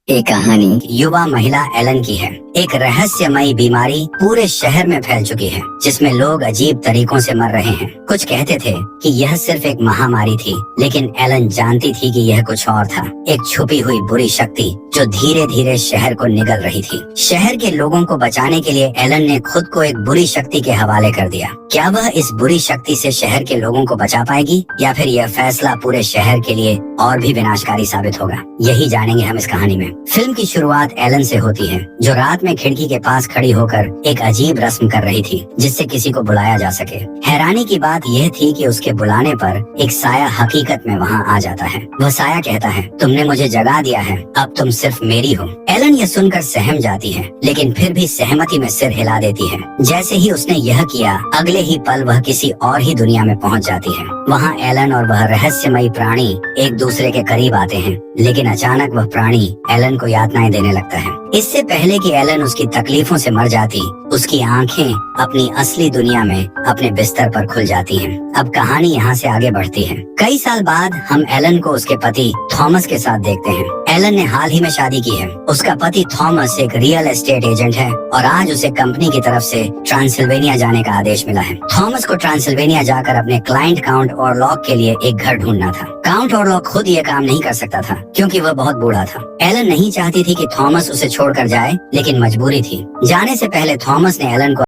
एक कहानी युवा महिला एलन की है। एक रहस्यमयी बीमारी पूरे शहर में फैल चुकी है, जिसमें लोग अजीब तरीकों से मर रहे हैं। कुछ कहते थे कि यह सिर्फ एक महामारी थी, लेकिन एलन जानती थी कि यह कुछ और था। एक छुपी हुई बुरी शक्ति जो धीरे धीरे शहर को निगल रही थी। शहर के लोगों को बचाने के लिए एलन ने खुद को एक बुरी शक्ति के हवाले कर दिया। क्या वह इस बुरी शक्ति से शहर के लोगों को बचा पाएगी, या फिर यह फैसला पूरे शहर के लिए और भी विनाशकारी साबित होगा? यही जानेंगे हम इस कहानी में। फिल्म की शुरुआत एलन से होती है, जो रात में खिड़की के पास खड़ी होकर एक अजीब रस्म कर रही थी, जिससे किसी को बुलाया जा सके। हैरानी की बात यह थी कि उसके बुलाने पर एक साया हकीकत में वहाँ आ जाता है। वह साया कहता है, तुमने मुझे जगा दिया है, अब तुम सिर्फ मेरी हो। एलन यह सुनकर सहम जाती है, लेकिन फिर भी सहमति में सिर हिला देती है। जैसे ही उसने यह किया, अगले ही पल वह किसी और ही दुनिया में पहुँच जाती है। वहाँ एलन और वह रहस्यमयी प्राणी एक दूसरे के करीब आते हैं, लेकिन अचानक वह प्राणी एलन को यातनाएं देने लगता है। इससे पहले कि एलन उसकी तकलीफों से मर जाती, उसकी आंखें अपनी असली दुनिया में अपने बिस्तर पर खुल जाती हैं। अब कहानी यहाँ से आगे बढ़ती है। कई साल बाद हम एलन को उसके पति थॉमस के साथ देखते हैं। एलन ने हाल ही में शादी की है। उसका पति थॉमस एक रियल एस्टेट एजेंट है और आज उसे कंपनी की तरफ से ट्रांसिल्वेनिया जाने का आदेश मिला है। थॉमस को ट्रांसिल्वेनिया जाकर अपने क्लाइंट काउंट ऑरलॉक के लिए एक घर ढूंढना था। काउंट ऑरलॉक खुद ये काम नहीं कर सकता था, क्योंकि वह बहुत बूढ़ा था। एलन नहीं चाहती थी कि थॉमस उसे छोड़कर जाए, लेकिन मजबूरी थी। जाने से पहले थॉमस ने एलन को